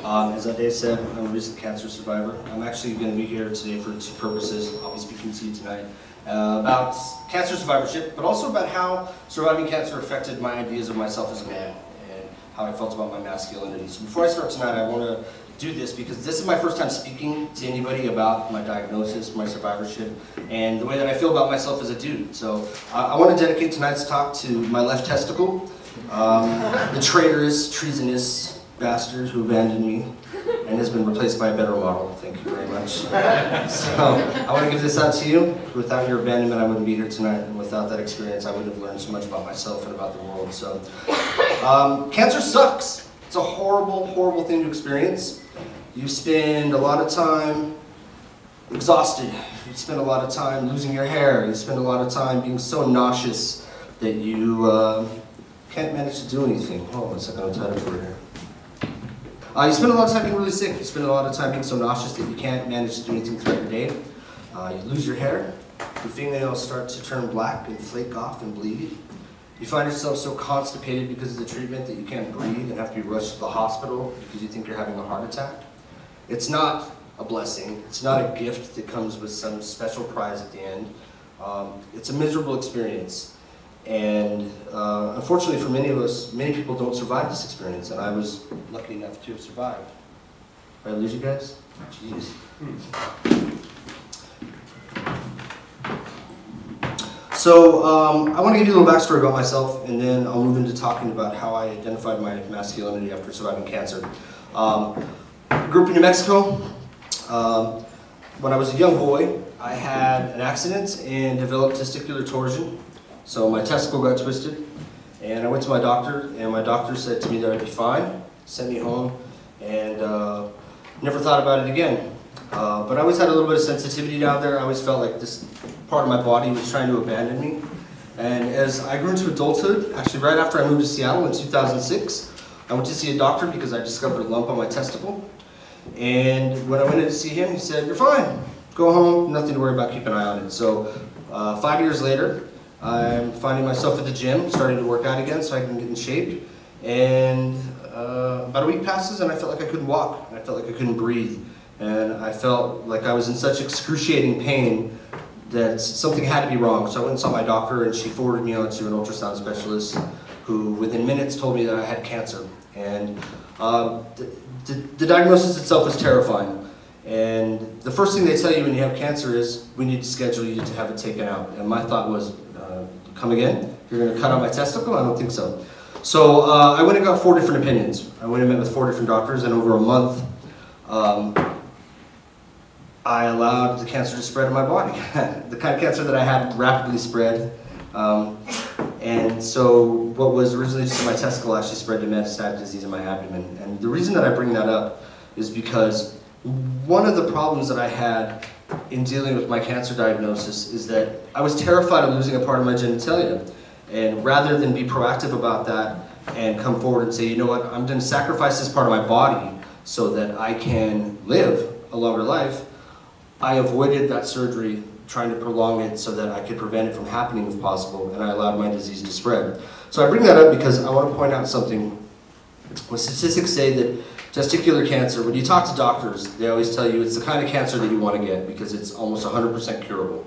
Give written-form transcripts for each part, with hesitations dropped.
As Ade said, I'm a recent cancer survivor. I'm actually going to be here today for two purposes. I'll be speaking to you tonight about cancer survivorship, but also about how surviving cancer affected my ideas of myself as a man and how I felt about my masculinity. So before I start tonight, I want to do this because this is my first time speaking to anybody about my diagnosis, my survivorship, and the way that I feel about myself as a dude. So I want to dedicate tonight's talk to my left testicle, the traitorous, treasonous bastard who abandoned me and has been replaced by a better model. Thank you very much. So I want to give this out to you. Without your abandonment, I wouldn't be here tonight, and without that experience, I wouldn't have learned so much about myself and about the world. So cancer sucks. It's a horrible, horrible thing to experience. You spend a lot of time exhausted. You spend a lot of time losing your hair. You spend a lot of time being so nauseous that you can't manage to do anything. Hold on a second, I'll tie it over here. You spend a lot of time being really sick. You spend a lot of time being so nauseous that you can't manage to do anything throughout your day. You lose your hair. Your fingernails start to turn black and flake off and bleed. You find yourself so constipated because of the treatment that you can't breathe and have to be rushed to the hospital because you think you're having a heart attack. It's not a blessing. It's not a gift that comes with some special prize at the end. It's a miserable experience. And unfortunately for many of us, many people don't survive this experience, and I was lucky enough to have survived. Did I lose you guys? Jeez. So I want to give you a little backstory about myself, and then I'll move into talking about how I identified my masculinity after surviving cancer. I grew up in New Mexico. When I was a young boy, I had an accident and developed testicular torsion. So my testicle got twisted, and I went to my doctor, and my doctor said to me that I'd be fine, sent me home, and never thought about it again. But I always had a little bit of sensitivity down there. I always felt like this part of my body was trying to abandon me. And as I grew into adulthood, actually right after I moved to Seattle in 2006, I went to see a doctor because I discovered a lump on my testicle. And when I went in to see him, he said, "You're fine, go home, nothing to worry about, keep an eye on it." So 5 years later, I'm finding myself at the gym, starting to work out again so I can get in shape. And about a week passes and I felt like I couldn't walk. I felt like I couldn't breathe. And I felt like I was in such excruciating pain that something had to be wrong. So I went and saw my doctor, and she forwarded me on to an ultrasound specialist who within minutes told me that I had cancer. And the diagnosis itself was terrifying. And the first thing they tell you when you have cancer is, "We need to schedule you to have it taken out." And my thought was, come again? You're going to cut out my testicle? I don't think so. So I went and got 4 different opinions. I went and met with 4 different doctors, and over a month, I allowed the cancer to spread in my body. The kind of cancer that I had rapidly spread. And so what was originally just in my testicle actually spread to metastatic disease in my abdomen. And the reason that I bring that up is because one of the problems that I had in dealing with my cancer diagnosis is that I was terrified of losing a part of my genitalia. And rather than be proactive about that and come forward and say, you know what, I'm going to sacrifice this part of my body so that I can live a longer life, I avoided that surgery, trying to prolong it so that I could prevent it from happening if possible, and I allowed my disease to spread. So I bring that up because I want to point out something. When statistics say that testicular cancer, when you talk to doctors, they always tell you it's the kind of cancer that you want to get because it's almost 100% curable.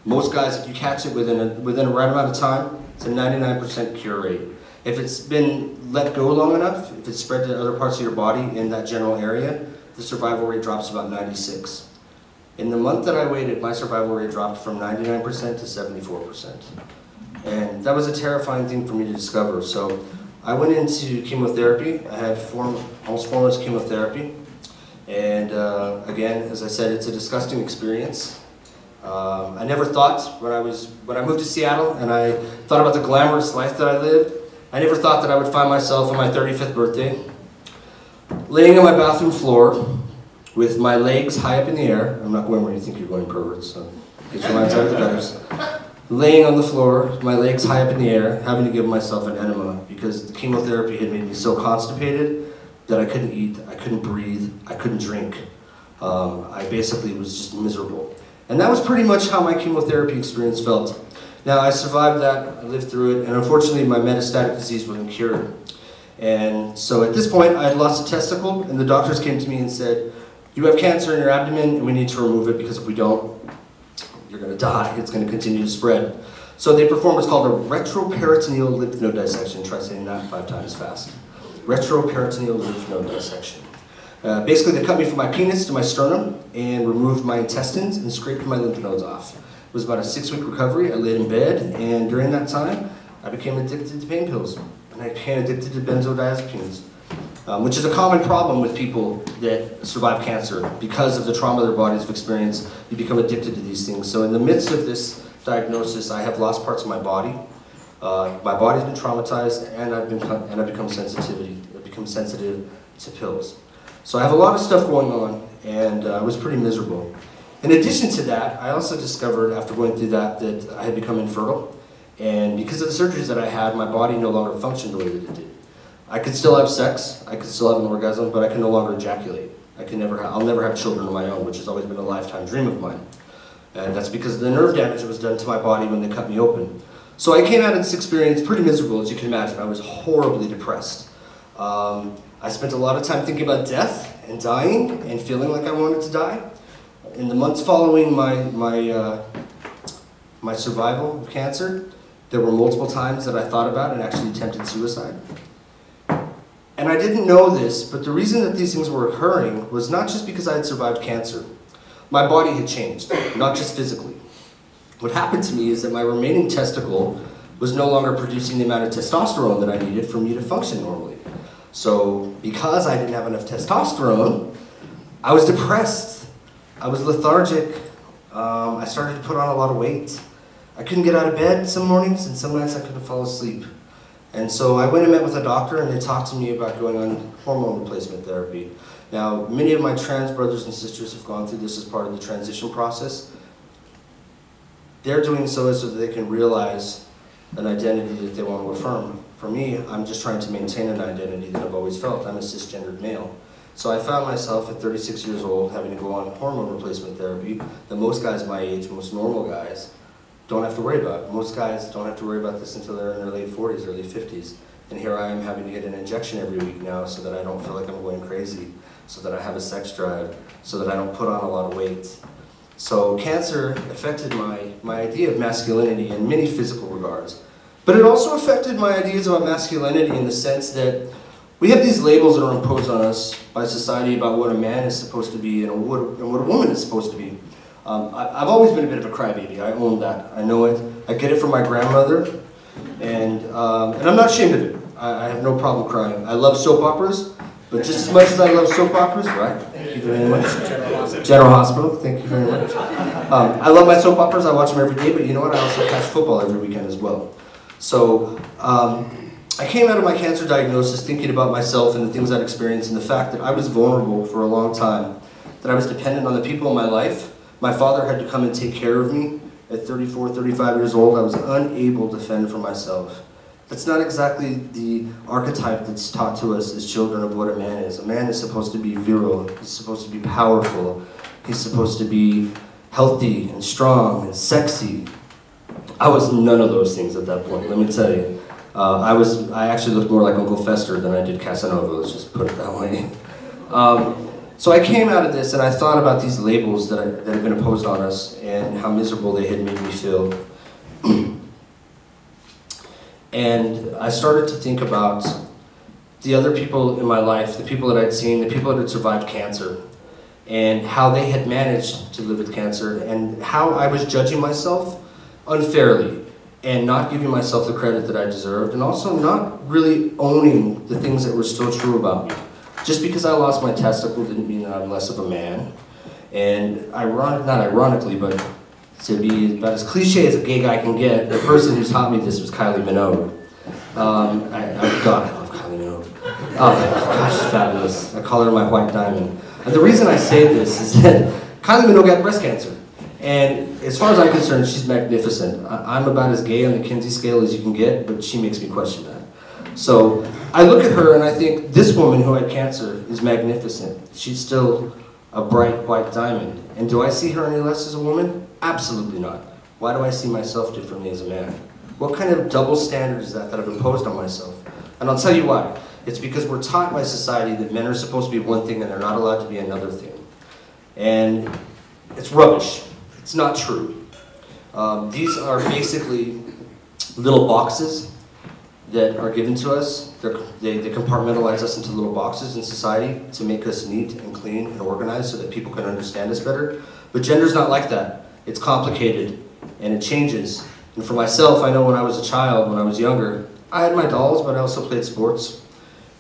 Most guys, if you catch it within a right amount of time, it's a 99% cure rate. If it's been let go long enough, if it's spread to other parts of your body in that general area, the survival rate drops to about 96. In the month that I waited, my survival rate dropped from 99% to 74%. And that was a terrifying thing for me to discover. So I went into chemotherapy. I had almost 4 months of chemotherapy. And again, as I said, it's a disgusting experience. I never thought, when I moved to Seattle and I thought about the glamorous life that I lived, I never thought that I would find myself on my 35th birthday, laying on my bathroom floor with my legs high up in the air. I'm not going where you think you're going, perverts, so get your minds out of the gutters. Laying on the floor, my legs high up in the air, having to give myself an enema because the chemotherapy had made me so constipated that I couldn't eat, I couldn't breathe, I couldn't drink. I basically was just miserable. And that was pretty much how my chemotherapy experience felt. Now, I survived that, I lived through it, and unfortunately my metastatic disease wasn't cured. And so at this point, I had lost a testicle, and the doctors came to me and said, you have cancer in your abdomen, and we need to remove it, because if we don't, you're going to die. It's going to continue to spread. So they performed what's called a retroperitoneal lymph node dissection. Try saying that 5 times fast. Retroperitoneal lymph node dissection. Basically, they cut me from my penis to my sternum and removed my intestines and scraped my lymph nodes off. It was about a 6-week recovery. I laid in bed, and during that time, I became addicted to pain pills. And I became addicted to benzodiazepines, which is a common problem with people that survive cancer. Because of the trauma their bodies have experienced, you become addicted to these things. So in the midst of this diagnosis, I have lost parts of my body. My body's been traumatized, and I've become sensitive to pills. So I have a lot of stuff going on, and I was pretty miserable. In addition to that, I also discovered after going through that I had become infertile. And because of the surgeries that I had, my body no longer functioned the way that it did. I could still have sex, I could still have an orgasm, but I can no longer ejaculate. I'll never have children of my own, which has always been a lifetime dream of mine. And that's because of the nerve damage that was done to my body when they cut me open. So I came out of this experience pretty miserable, as you can imagine. I was horribly depressed. I spent a lot of time thinking about death and dying and feeling like I wanted to die. In the months following my survival of cancer, there were multiple times that I thought about and actually attempted suicide. And I didn't know this, but the reason that these things were occurring was not just because I had survived cancer. My body had changed, not just physically. What happened to me is that my remaining testicle was no longer producing the amount of testosterone that I needed for me to function normally. So because I didn't have enough testosterone, I was depressed. I was lethargic. I started to put on a lot of weight. I couldn't get out of bed some mornings, and some nights I couldn't fall asleep. And so I went and met with a doctor, and they talked to me about going on hormone replacement therapy. Now, many of my trans brothers and sisters have gone through this as part of the transition process. They're doing so that they can realize an identity that they want to affirm. For me, I'm just trying to maintain an identity that I've always felt. I'm a cisgendered male. So I found myself at 36 years old having to go on hormone replacement therapy that most guys my age, most normal guys, don't have to worry about. Most guys don't have to worry about this until they're in their late 40s, early 50s. And here I am having to get an injection every week now so that I don't feel like I'm going crazy, so that I have a sex drive, so that I don't put on a lot of weight. So cancer affected my idea of masculinity in many physical regards. But it also affected my ideas about masculinity in the sense that we have these labels that are imposed on us by society about what a man is supposed to be and what a woman is supposed to be. I've always been a bit of a crybaby. I own that. I know it. I get it from my grandmother, and I'm not ashamed of it. I have no problem crying. I love soap operas, but just as much as I love soap operas, right? Thank you very much. General Hospital, thank you very much. I love my soap operas. I watch them every day, but you know what? I also catch football every weekend as well. So I came out of my cancer diagnosis thinking about myself and the things I'd experienced and the fact that I was vulnerable for a long time, that I was dependent on the people in my life. My father had to come and take care of me. At 34, 35 years old, I was unable to fend for myself. That's not exactly the archetype that's taught to us as children of what a man is. A man is supposed to be virile, he's supposed to be powerful, he's supposed to be healthy and strong and sexy. I was none of those things at that point, let me tell you. I actually looked more like Uncle Fester than I did Casanova, let's just put it that way. So I came out of this and I thought about these labels that have been imposed on us and how miserable they had made me feel. And I started to think about the other people in my life, the people that I'd seen, the people that had survived cancer, and how they had managed to live with cancer, and how I was judging myself unfairly, and not giving myself the credit that I deserved, and also not really owning the things that were still true about me. Just because I lost my testicle didn't mean that I'm less of a man. And not ironically, but to be about as cliche as a gay guy can get, the person who taught me this was Kylie Minogue. God, I love Kylie Minogue. Oh, gosh, she's fabulous. I call her my white diamond. And the reason I say this is that Kylie Minogue got breast cancer. And as far as I'm concerned, she's magnificent. I'm about as gay on the Kinsey scale as you can get, but she makes me question that. So I look at her and I think this woman who had cancer is magnificent. She's still a bright white diamond. And do I see her any less as a woman? Absolutely not. Why do I see myself differently as a man? What kind of double standard is that I've imposed on myself? And I'll tell you why. it's because we're taught by society that men are supposed to be one thing and they're not allowed to be another thing. And it's rubbish. It's not true. These are basically little boxes that are given to us. They compartmentalize us into little boxes in society to make us neat and clean and organized so that people can understand us better. But gender's not like that. It's complicated and it changes. And for myself, I know when I was a child, when I was younger, I had my dolls, but I also played sports.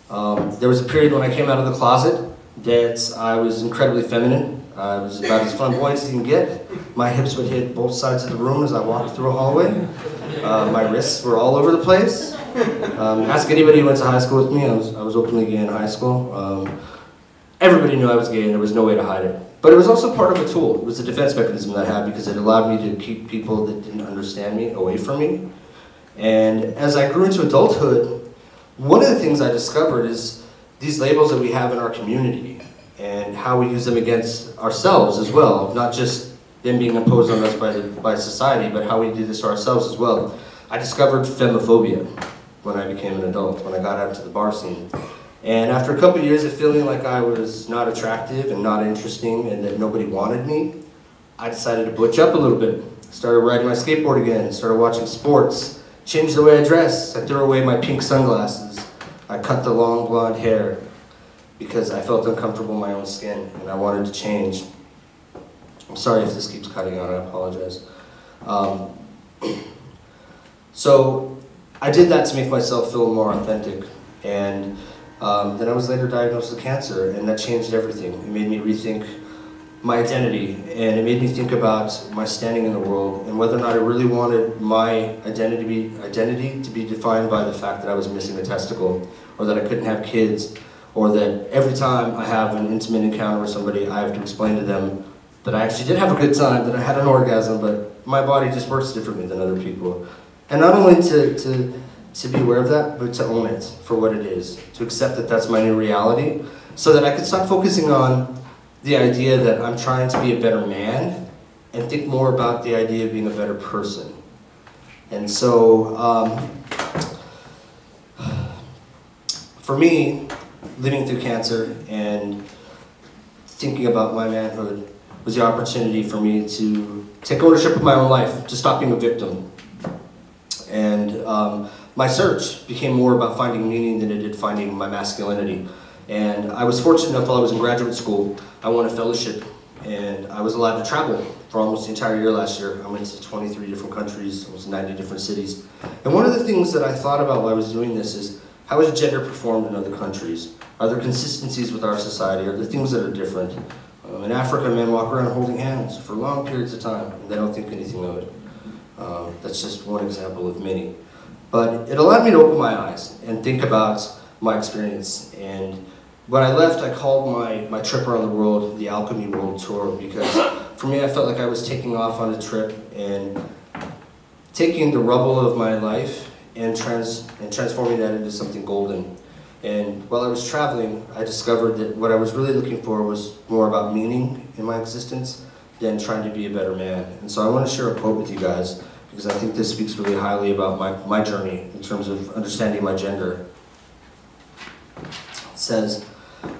There was a period when I came out of the closet that I was incredibly feminine. I was about as flamboyant as you can get. My hips would hit both sides of the room as I walked through a hallway. My wrists were all over the place. Ask anybody who went to high school with me. I was openly gay in high school. Everybody knew I was gay and there was no way to hide it. But it was also part of a tool. It was a defense mechanism that I had because it allowed me to keep people that didn't understand me away from me. And as I grew into adulthood, one of the things I discovered is these labels that we have in our community and how we use them against ourselves as well, not just them being imposed on us by society, but how we do this to ourselves as well. I discovered femophobia when I became an adult, when I got out to the bar scene. And after a couple of years of feeling like I was not attractive and not interesting and that nobody wanted me, I decided to butch up a little bit. Started riding my skateboard again, started watching sports, changed the way I dress. I threw away my pink sunglasses. I cut the long blonde hair because I felt uncomfortable in my own skin and I wanted to change. I'm sorry if this keeps cutting out, I apologize. So I did that to make myself feel more authentic. And then I was later diagnosed with cancer, and that changed everything. It made me rethink my identity, and it made me think about my standing in the world and whether or not I really wanted my identity to be defined by the fact that I was missing a testicle, or that I couldn't have kids, or that every time I have an intimate encounter with somebody, I have to explain to them that I actually did have a good time, that I had an orgasm, but my body just works differently than other people. And not only to be aware of that, but to own it for what it is, to accept that that's my new reality, so that I could stop focusing on the idea that I'm trying to be a better man and think more about the idea of being a better person. And so, for me, living through cancer and thinking about my manhood was the opportunity for me to take ownership of my own life, to stop being a victim. And my search became more about finding meaning than it did finding my masculinity. And I was fortunate enough while I was in graduate school, I won a fellowship and I was allowed to travel for almost the entire year last year. I went to 23 different countries, almost 90 different cities. And one of the things that I thought about while I was doing this is, how is gender performed in other countries? Are there consistencies with our society? Are there things that are different? In Africa, men walk around holding hands for long periods of time and they don't think anything of it. That's just one example of many. But it allowed me to open my eyes and think about my experience. And when I left, I called my trip around the world the Alchemy World Tour, because for me, I felt like I was taking off on a trip and taking the rubble of my life and transforming that into something golden. And while I was traveling, I discovered that what I was really looking for was more about meaning in my existence than trying to be a better man. And so I want to share a quote with you guys, because I think this speaks really highly about my journey in terms of understanding my gender. It says,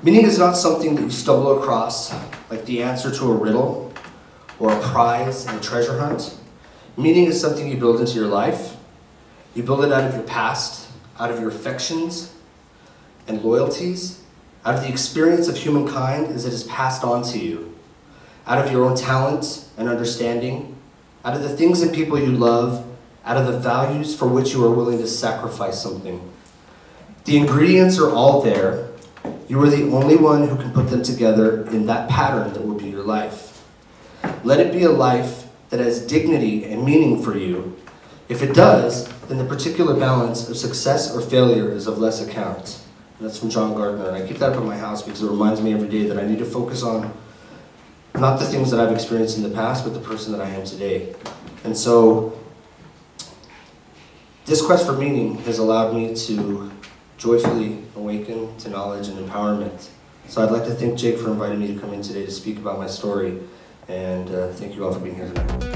"Meaning is not something that you stumble across like the answer to a riddle or a prize in a treasure hunt. Meaning is something you build into your life. You build it out of your past, out of your affections and loyalties, out of the experience of humankind as it is passed on to you, out of your own talent and understanding, out of the things and people you love, out of the values for which you are willing to sacrifice something. The ingredients are all there. You are the only one who can put them together in that pattern that will be your life. Let it be a life that has dignity and meaning for you. If it does, then the particular balance of success or failure is of less account." And that's from John Gardner, and I keep that up in my house because it reminds me every day that I need to focus on not the things that I've experienced in the past, but the person that I am today. And so, this quest for meaning has allowed me to joyfully awaken to knowledge and empowerment. So I'd like to thank Jake for inviting me to come in today to speak about my story, and thank you all for being here tonight.